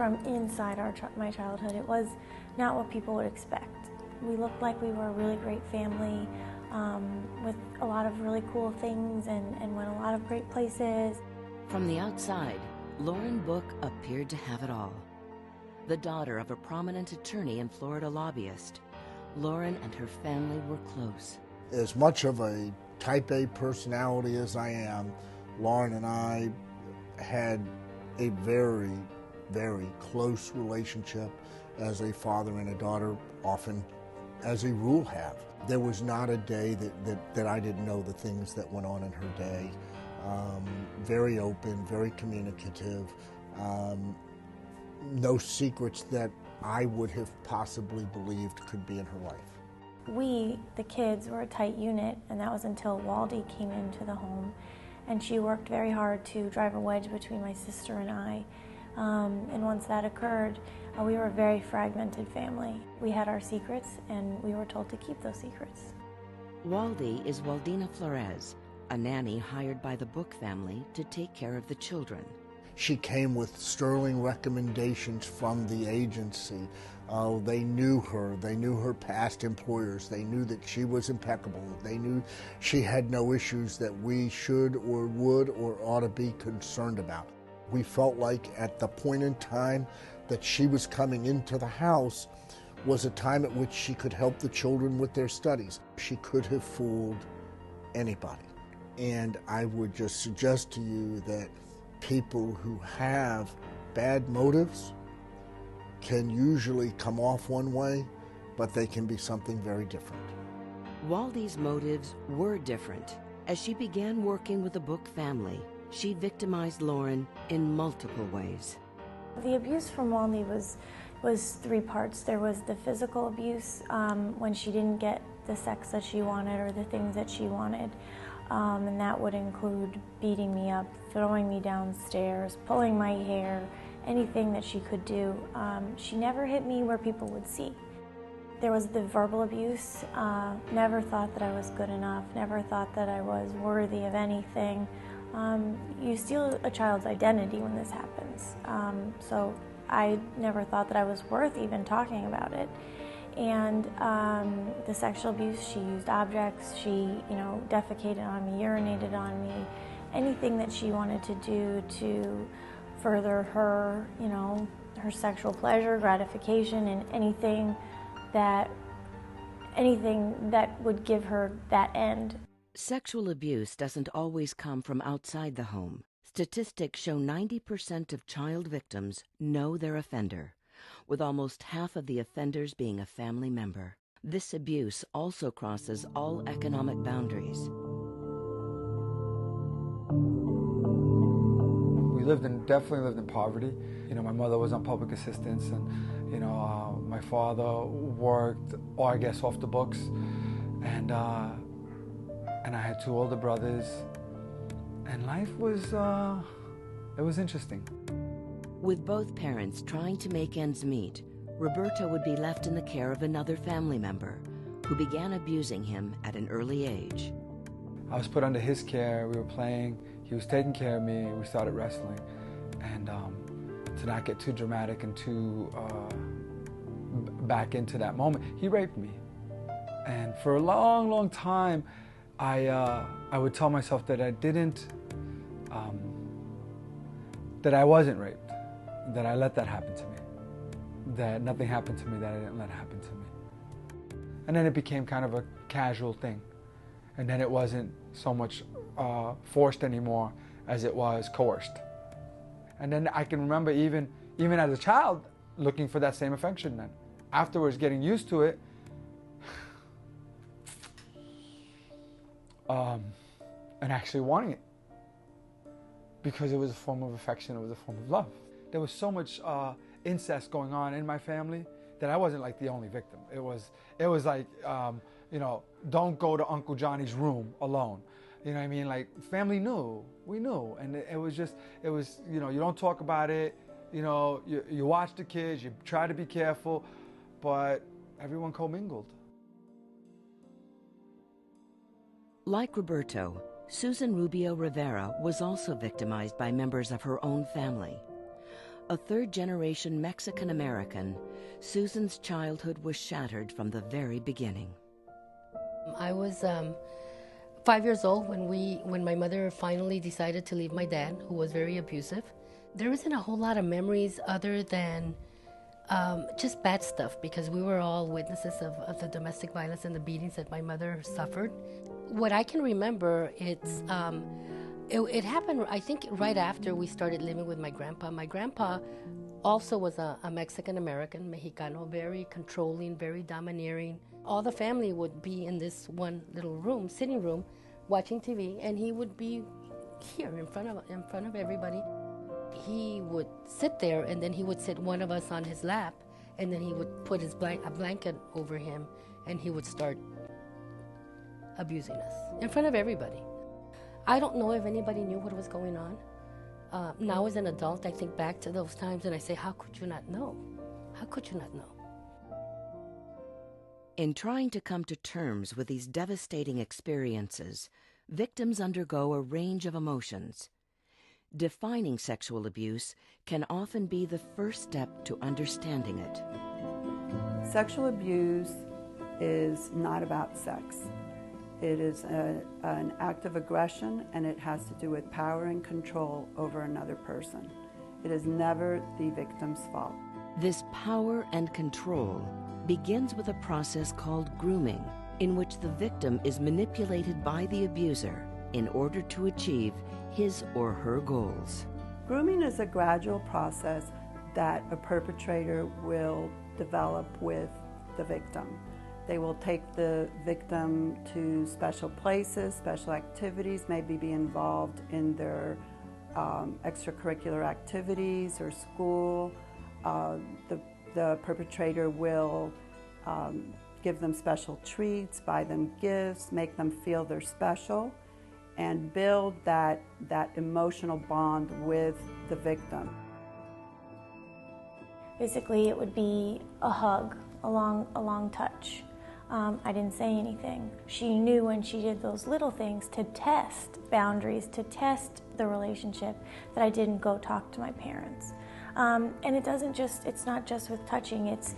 from inside my childhood. It was not what people would expect. We looked like we were a really great family with a lot of really cool things and went a lot of great places. From the outside, Lauren Book appeared to have it all. The daughter of a prominent attorney and Florida lobbyist, Lauren and her family were close. As much of a type A personality as I am, Lauren and I had a very, very close relationship as a father and a daughter often, as a rule, have. There was not a day that I didn't know the things that went on in her day. Very open, very communicative, no secrets that I would have possibly believed could be in her life. We, the kids, were a tight unit, and that was until Waldy came into the home, and she worked very hard to drive a wedge between my sister and I. And once that occurred, we were a very fragmented family. We had our secrets, and we were told to keep those secrets. Waldy is Waldina Flores, a nanny hired by the Book family to take care of the children. She came with sterling recommendations from the agency. They knew her past employers, they knew that she was impeccable, they knew she had no issues that we should or would or ought to be concerned about. We felt like at the point in time that she was coming into the house was a time at which she could help the children with their studies. She could have fooled anybody. And I would just suggest to you that people who have bad motives can usually come off one way, but they can be something very different. Waldy's motives were different. As she began working with the Book family, she victimized Lauren in multiple ways. The abuse from Waldy was three parts. There was the physical abuse when she didn't get the sex that she wanted or the things that she wanted. And that would include beating me up, throwing me downstairs, pulling my hair, anything that she could do. She never hit me where people would see. There was the verbal abuse. Never thought that I was good enough, never thought that I was worthy of anything. You steal a child's identity when this happens. So I never thought that I was worth even talking about it. And the sexual abuse, she used objects, she, defecated on me, urinated on me, anything that she wanted to do to further her, her sexual pleasure, gratification, and anything that would give her that end. Sexual abuse doesn't always come from outside the home. Statistics show 90% of child victims know their offender, with almost half of the offenders being a family member. This abuse also crosses all economic boundaries. We definitely lived in poverty. My mother was on public assistance, and my father worked, I guess, off the books, and I had two older brothers, and life was it was interesting. With both parents trying to make ends meet, Roberto would be left in the care of another family member who began abusing him at an early age. I was put under his care, we were playing, he was taking care of me, we started wrestling. And to not get too dramatic and too back into that moment, he raped me. And for a long, long time, I would tell myself that I didn't, that I wasn't raped, that I let that happen to me, that nothing happened to me that I didn't let happen to me. And then it became kind of a casual thing. And then it wasn't so much forced anymore as it was coerced. And then I can remember even as a child looking for that same affection then. Afterwards, getting used to it, and actually wanting it. Because it was a form of affection, it was a form of love. There was so much incest going on in my family that I wasn't like the only victim. It was like, don't go to Uncle Johnny's room alone. You know what I mean? Like, family knew, we knew. And it was, you don't talk about it. You watch the kids, you try to be careful, but everyone commingled. Like Roberto, Susan Rubio Rivera was also victimized by members of her own family. A third-generation Mexican-American, Susan's childhood was shattered from the very beginning. I was 5 years old when my mother finally decided to leave my dad, who was very abusive. There isn't a whole lot of memories other than just bad stuff, because we were all witnesses of the domestic violence and the beatings that my mother suffered. What I can remember, it happened, I think, right after we started living with my grandpa. My grandpa also was a Mexican-American, Mexicano, very controlling, very domineering. All the family would be in this one little room, sitting room, watching TV, and he would be here in front of everybody. He would sit there, and then he would sit one of us on his lap, and then he would put a blanket over him, and he would start abusing us in front of everybody. I don't know if anybody knew what was going on. Now as an adult, I think back to those times and I say, how could you not know? How could you not know? In trying to come to terms with these devastating experiences, victims undergo a range of emotions. Defining sexual abuse can often be the first step to understanding it. Sexual abuse is not about sex. It is an act of aggression, and it has to do with power and control over another person. It is never the victim's fault. This power and control begins with a process called grooming, in which the victim is manipulated by the abuser in order to achieve his or her goals. Grooming is a gradual process that a perpetrator will develop with the victim. They will take the victim to special places, special activities, maybe be involved in their extracurricular activities or school. The perpetrator will give them special treats, buy them gifts, make them feel they're special, and build that emotional bond with the victim. Basically, it would be a hug, a long touch. I didn't say anything. She knew when she did those little things to test boundaries, to test the relationship, that I didn't go talk to my parents. And it's not just with touching, it's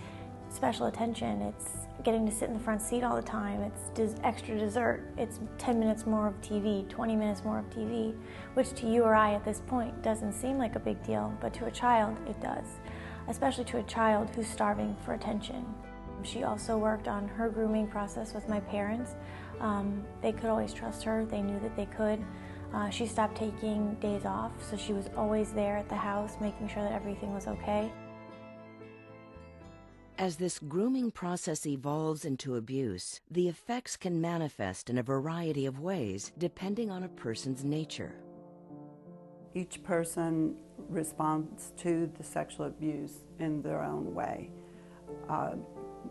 special attention, it's getting to sit in the front seat all the time, it's extra dessert, it's 10 minutes more of TV, 20 minutes more of TV, which to you or I at this point doesn't seem like a big deal, but to a child it does, especially to a child who's starving for attention. She also worked on her grooming process with my parents. They could always trust her, they knew that they could. She stopped taking days off, so she was always there at the house, making sure that everything was okay. As this grooming process evolves into abuse, the effects can manifest in a variety of ways, depending on a person's nature. Each person responds to the sexual abuse in their own way.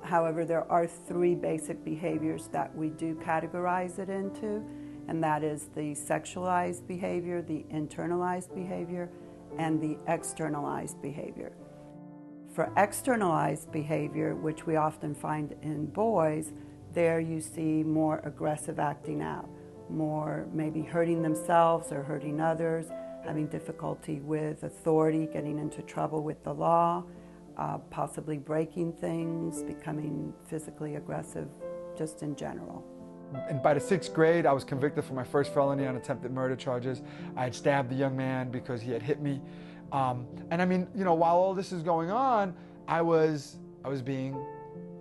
However, there are three basic behaviors that we do categorize it into, and that is the sexualized behavior, the internalized behavior, and the externalized behavior. For externalized behavior, which we often find in boys, there you see more aggressive acting out, more maybe hurting themselves or hurting others, having difficulty with authority, getting into trouble with the law, possibly breaking things, becoming physically aggressive just in general. And by the 6th grade, I was convicted for my first felony on attempted murder charges. I had stabbed the young man because he had hit me. And I mean, you know, while all this is going on, I was in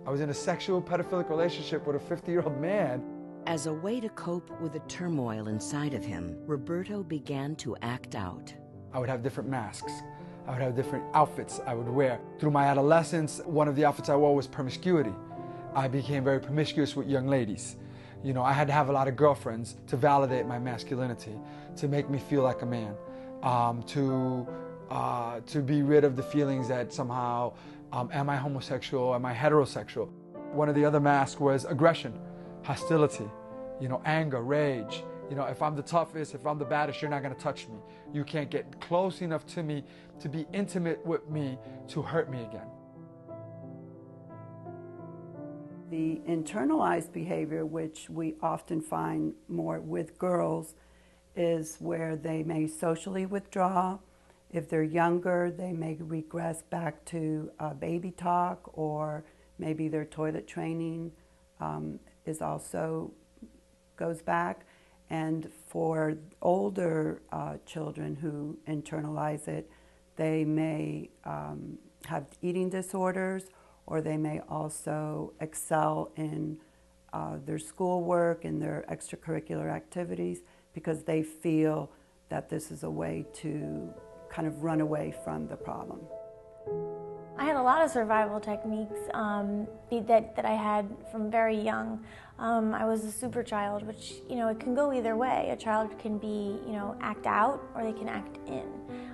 a sexual pedophilic relationship with a 50-year-old man. As a way to cope with the turmoil inside of him, Roberto began to act out. I would have different masks. I would have different outfits I would wear. Through my adolescence, one of the outfits I wore was promiscuity. I became very promiscuous with young ladies. You know, I had to have a lot of girlfriends to validate my masculinity, to make me feel like a man, to be rid of the feelings that somehow, am I homosexual, am I heterosexual? One of the other masks was aggression, hostility, you know, anger, rage. You know, if I'm the toughest, if I'm the baddest, you're not going to touch me. You can't get close enough to me to be intimate with me to hurt me again. The internalized behavior, which we often find more with girls, is where they may socially withdraw If they're younger, they may regress back to baby talk, or maybe their toilet training is also goes back. And for older children who internalize it, they may have eating disorders, or they may also excel in their schoolwork and their extracurricular activities because they feel that this is a way to kind of run away from the problem. I had a lot of survival techniques that I had from very young. I was a super child, which, it can go either way. A child can be, act out, or they can act in.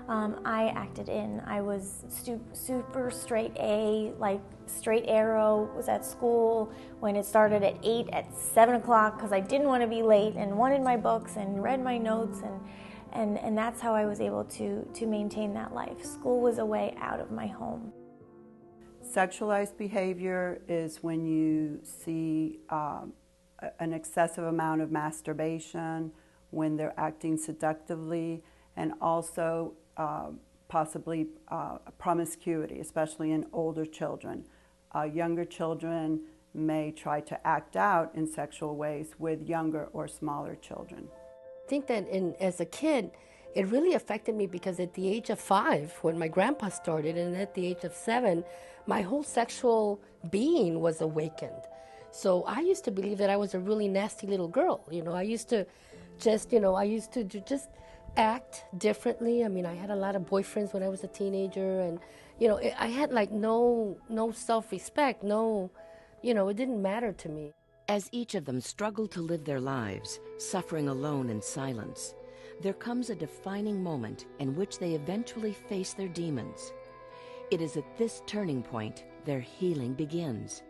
I acted in. I was super straight A, like straight arrow, was at school when it started at 8, at 7 o'clock, because I didn't want to be late and wanted my books and read my notes, and that's how I was able to maintain that life. School was a way out of my home. Sexualized behavior is when you see an excessive amount of masturbation, when they're acting seductively, and also possibly promiscuity, especially in older children. Younger children may try to act out in sexual ways with younger or smaller children. I think that as a kid, it really affected me because at the age of 5, when my grandpa started, and at the age of 7, my whole sexual being was awakened. So I used to believe that I was a really nasty little girl. I used to just act differently. I mean, I had a lot of boyfriends when I was a teenager, and, I had like no self-respect, it didn't matter to me. As each of them struggle to live their lives, suffering alone in silence, there comes a defining moment in which they eventually face their demons. It is at this turning point their healing begins.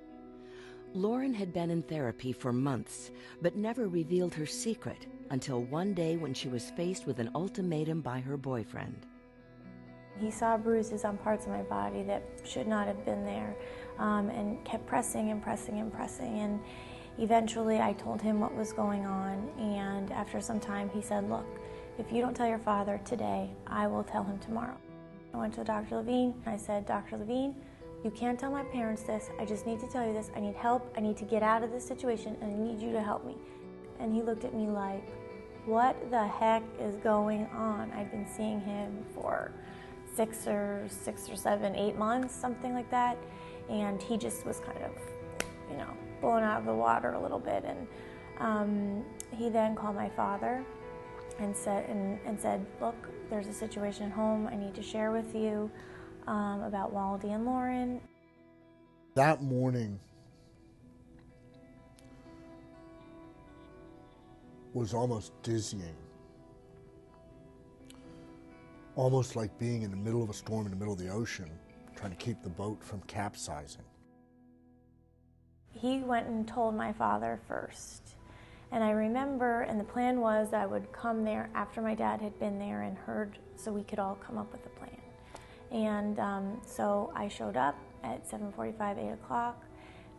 Lauren had been in therapy for months, but never revealed her secret until one day when she was faced with an ultimatum by her boyfriend. He saw bruises on parts of my body that should not have been there, and kept pressing and pressing and pressing. And eventually I told him what was going on, and after some time he said, "Look, if you don't tell your father today, I will tell him tomorrow." I went to Dr. Levine. I said, "Dr. Levine, you can't tell my parents this. I just need to tell you this. I need help. I need to get out of this situation, and I need you to help me." And he looked at me like, what the heck is going on? I'd been seeing him for 6 or 7, 8 months, something like that. And he just was kind of, blown out of the water a little bit. And he then called my father and said, "Look, there's a situation at home I need to share with you about Waldy and Lauren." That morning was almost dizzying. Almost like being in the middle of a storm in the middle of the ocean, trying to keep the boat from capsizing. He went and told my father first. And I remember, and the plan was that I would come there after my dad had been there and heard, so we could all come up with a plan. And so I showed up at 7:45, 8 o'clock,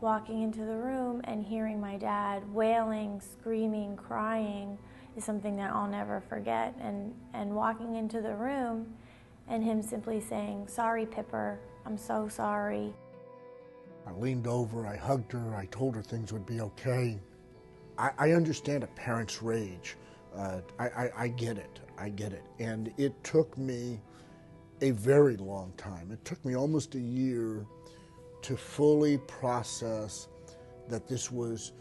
walking into the room and hearing my dad wailing, screaming, crying is something that I'll never forget. And walking into the room and him simply saying, "Sorry, Pipper, I'm so sorry." I leaned over, I hugged her, I told her things would be okay. I understand a parent's rage. I get it. And it took me a very long time. It took me almost a year to fully process that this was,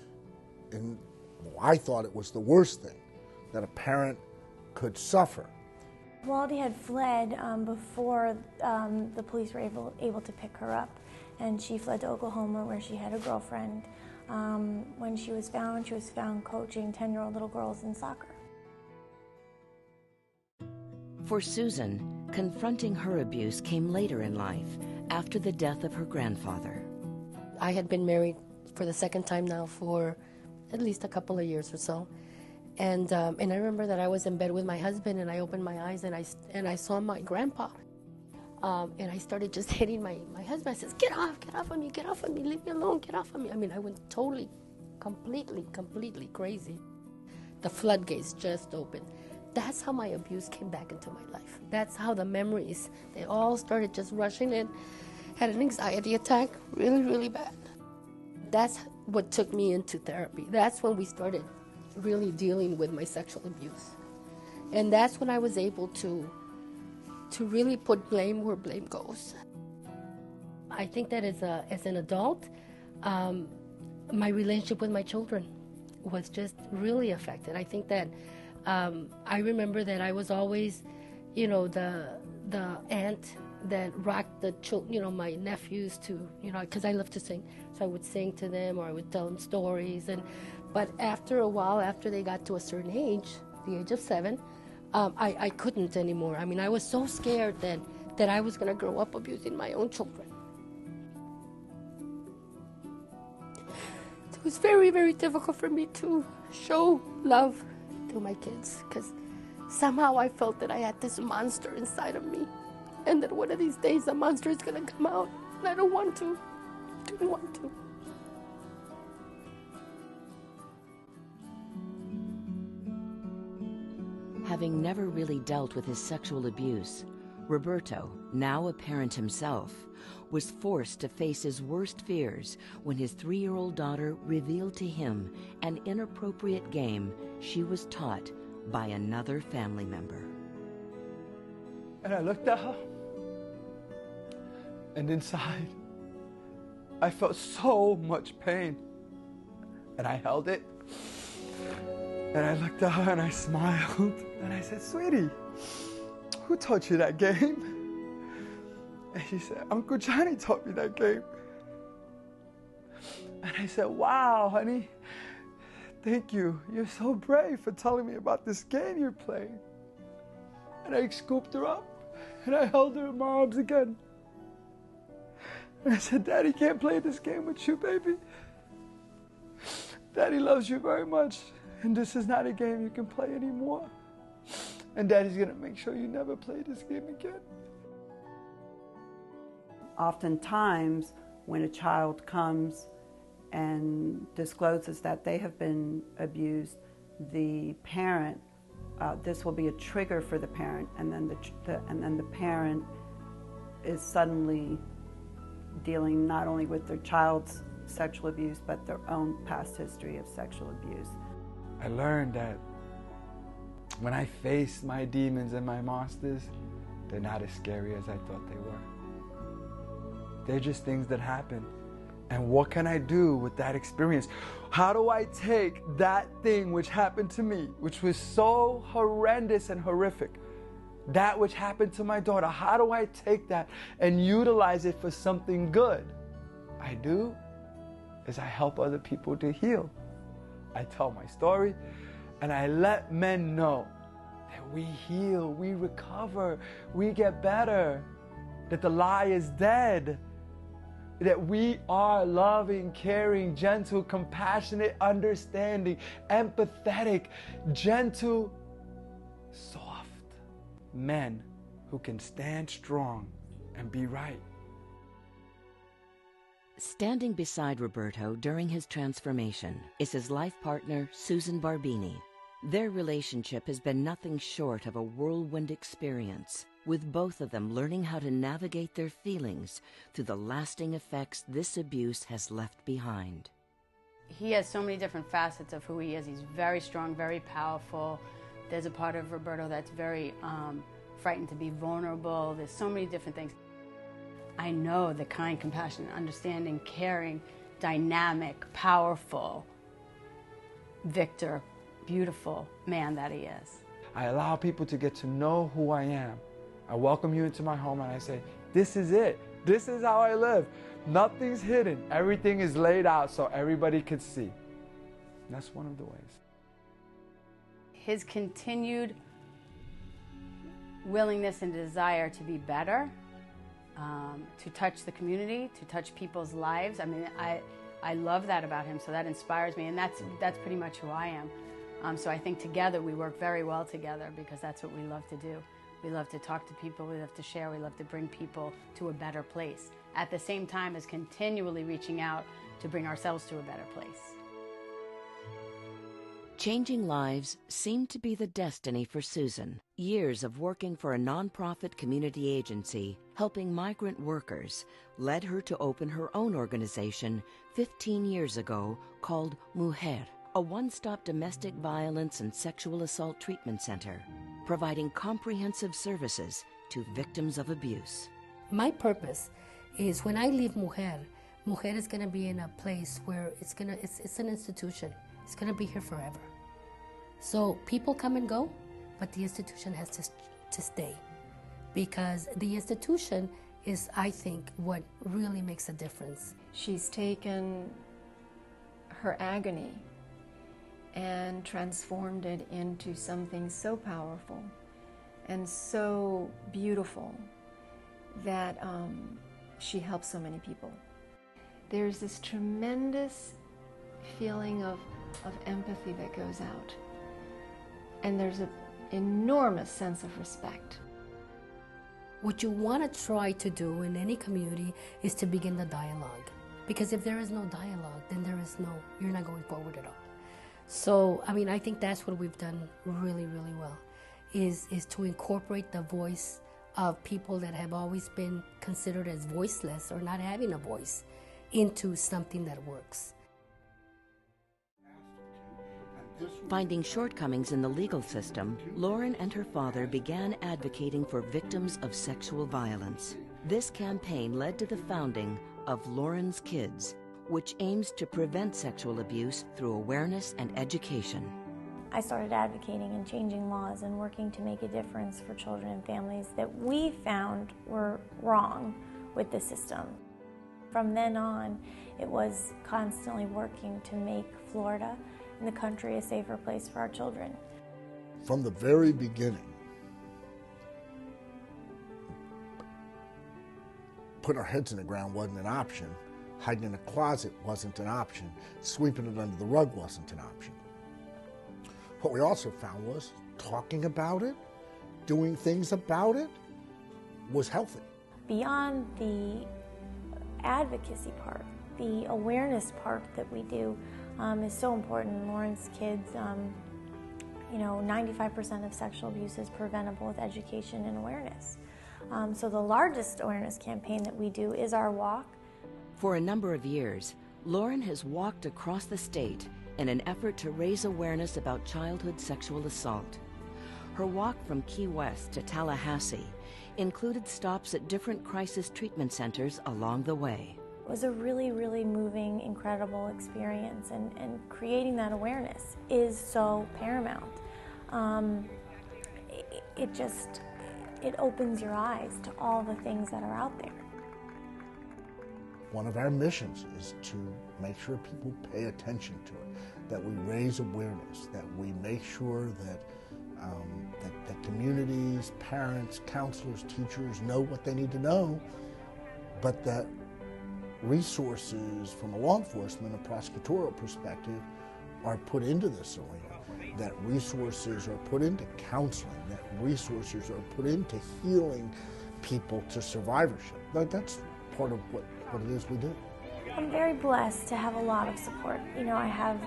I thought it was the worst thing that a parent could suffer. Waldy had fled before the police were able to pick her up, and she fled to Oklahoma where she had a girlfriend. When she was found coaching 10-year-old little girls in soccer. For Susan, confronting her abuse came later in life, after the death of her grandfather. I had been married for the second time now for at least a couple of years or so. And I remember that I was in bed with my husband, and I opened my eyes and I saw my grandpa. And I started just hitting my husband. I said, get off of me, leave me alone, get off of me. I mean, I went totally, completely crazy. The floodgates just opened. That's how my abuse came back into my life. That's how the memories, they all started just rushing in. Had an anxiety attack, really, really bad. That's what took me into therapy. That's when we started really dealing with my sexual abuse. And that's when I was able to really put blame where blame goes. I think that as an adult, my relationship with my children was just really affected. I think that I remember that I was always, the aunt that rocked the children, my nephews to, because I love to sing. So I would sing to them, or I would tell them stories. But after a while, after they got to a certain age, the age of 7, I couldn't anymore. I mean, I was so scared that I was going to grow up abusing my own children. It was very, very difficult for me to show love to my kids, because somehow I felt that I had this monster inside of me, and that one of these days the monster is going to come out, and I don't want to. Didn't want to. Having never really dealt with his sexual abuse, Roberto, now a parent himself, was forced to face his worst fears when his 3-year-old daughter revealed to him an inappropriate game she was taught by another family member. And I looked at her, and inside, I felt so much pain. And I held it, and I looked at her and I smiled, and I said, "Sweetie, who taught you that game?" And she said, "Uncle Johnny taught me that game." And I said, "Wow, honey, thank you. You're so brave for telling me about this game you're playing." And I scooped her up, and I held her in my arms again. And I said, "Daddy can't play this game with you, baby. Daddy loves you very much, and this is not a game you can play anymore. And Daddy's gonna make sure you never play this game again." Oftentimes, when a child comes and discloses that they have been abused, the parent, this will be a trigger for the parent, and then the parent is suddenly dealing not only with their child's sexual abuse, but their own past history of sexual abuse. I learned that when I face my demons and my monsters, they're not as scary as I thought they were. They're just things that happen. And what can I do with that experience? How do I take that thing which happened to me, which was so horrendous and horrific, that which happened to my daughter, how do I take that and utilize it for something good? I do is I help other people to heal. I tell my story, and I let men know that we heal, we recover, we get better, that the lie is dead, that we are loving, caring, gentle, compassionate, understanding, empathetic, gentle, soft men who can stand strong and be right. Standing beside Roberto during his transformation is his life partner, Susan Barbini. Their relationship has been nothing short of a whirlwind experience, with both of them learning how to navigate their feelings through the lasting effects this abuse has left behind. He has so many different facets of who he is. He's very strong, very powerful. There's a part of Roberto that's very frightened to be vulnerable. There's so many different things. I know the kind, compassionate, understanding, caring, dynamic, powerful, Victor, beautiful man that he is. I allow people to get to know who I am. I welcome you into my home and I say, this is it. This is how I live. Nothing's hidden. Everything is laid out so everybody could see. And that's one of the ways. His continued willingness and desire to be better, to touch the community, to touch people's lives. I mean, I love that about him, so that inspires me, and that's pretty much who I am. So I think together we work very well together, because that's what we love to do. We love to talk to people, we love to share, we love to bring people to a better place, at the same time as continually reaching out to bring ourselves to a better place. Changing lives seemed to be the destiny for Susan. Years of working for a nonprofit community agency helping migrant workers led her to open her own organization 15 years ago called Mujer, a one-stop domestic violence and sexual assault treatment center, providing comprehensive services to victims of abuse. My purpose is when I leave Mujer, Mujer is going to be in a place where it's an institution. It's going to be here forever. So people come and go, but the institution has to stay, because the institution is, I think, what really makes a difference. She's taken her agony and transformed it into something so powerful and so beautiful that she helps so many people. There's this tremendous feeling of empathy that goes out. And there's an enormous sense of respect. What you want to try to do in any community is to begin the dialogue. Because if there is no dialogue, then you're not going forward at all. So, I mean, I think that's what we've done really, really well, is to incorporate the voice of people that have always been considered as voiceless or not having a voice into something that works. Finding shortcomings in the legal system, Lauren and her father began advocating for victims of sexual violence. This campaign led to the founding of Lauren's Kids, which aims to prevent sexual abuse through awareness and education. I started advocating and changing laws and working to make a difference for children and families that we found were wrong with the system. From then on, it was constantly working to make Florida and the country a safer place for our children. From the very beginning, putting our heads in the ground wasn't an option. Hiding in a closet wasn't an option. Sweeping it under the rug wasn't an option. What we also found was talking about it, doing things about it, was healthy. Beyond the advocacy part, the awareness part that we do is so important. Lauren's Kids, 95% of sexual abuse is preventable with education and awareness. So the largest awareness campaign that we do is our walk. For a number of years, Lauren has walked across the state in an effort to raise awareness about childhood sexual assault. Her walk from Key West to Tallahassee included stops at different crisis treatment centers along the way. It was a really, really moving, incredible experience, and creating that awareness is so paramount. It opens your eyes to all the things that are out there. One of our missions is to make sure people pay attention to it, that we raise awareness, that we make sure that that communities, parents, counselors, teachers know what they need to know, but that resources from a law enforcement and prosecutorial perspective are put into this arena, that resources are put into counseling, that resources are put into healing people to survivorship. That's part of what it is we do. I'm very blessed to have a lot of support. I have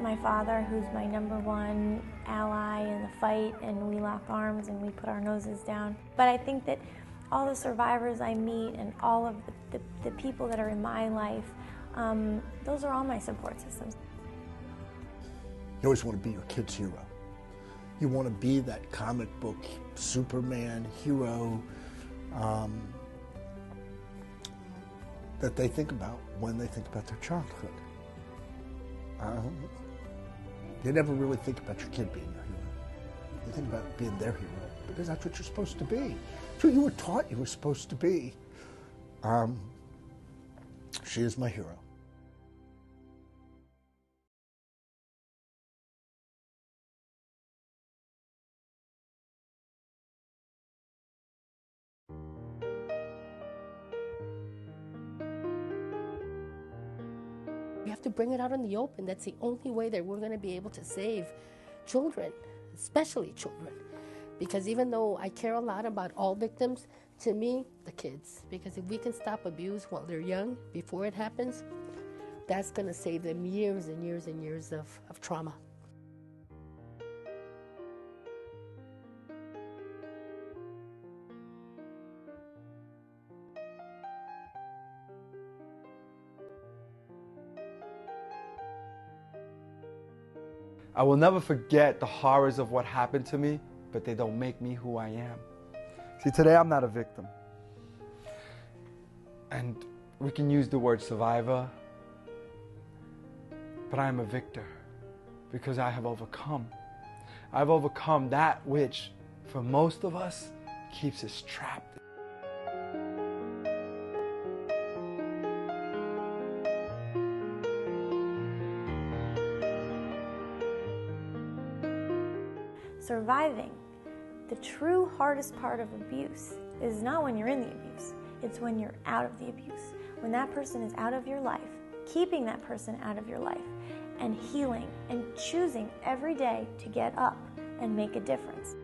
my father, who's my #1 ally in the fight, and we lock arms and we put our noses down. But I think that all the survivors I meet and all of the people that are in my life, those are all my support systems. You always want to be your kid's hero. You want to be that comic book Superman hero that they think about when they think about their childhood. They never really think about your kid being your hero. You think about being their hero, because that's what you're supposed to be. It's what you were taught you were supposed to be. She is my hero. We have to bring it out in the open. That's the only way that we're going to be able to save children, especially children. Because even though I care a lot about all victims, to me, the kids. Because if we can stop abuse while they're young, before it happens, that's going to save them years and years and years of trauma. I will never forget the horrors of what happened to me, but they don't make me who I am. See, today I'm not a victim. And we can use the word survivor, but I am a victor because I have overcome. I've overcome that which, for most of us, keeps us trapped. Surviving. The true hardest part of abuse is not when you're in the abuse, it's when you're out of the abuse. When that person is out of your life, keeping that person out of your life, and healing and choosing every day to get up and make a difference.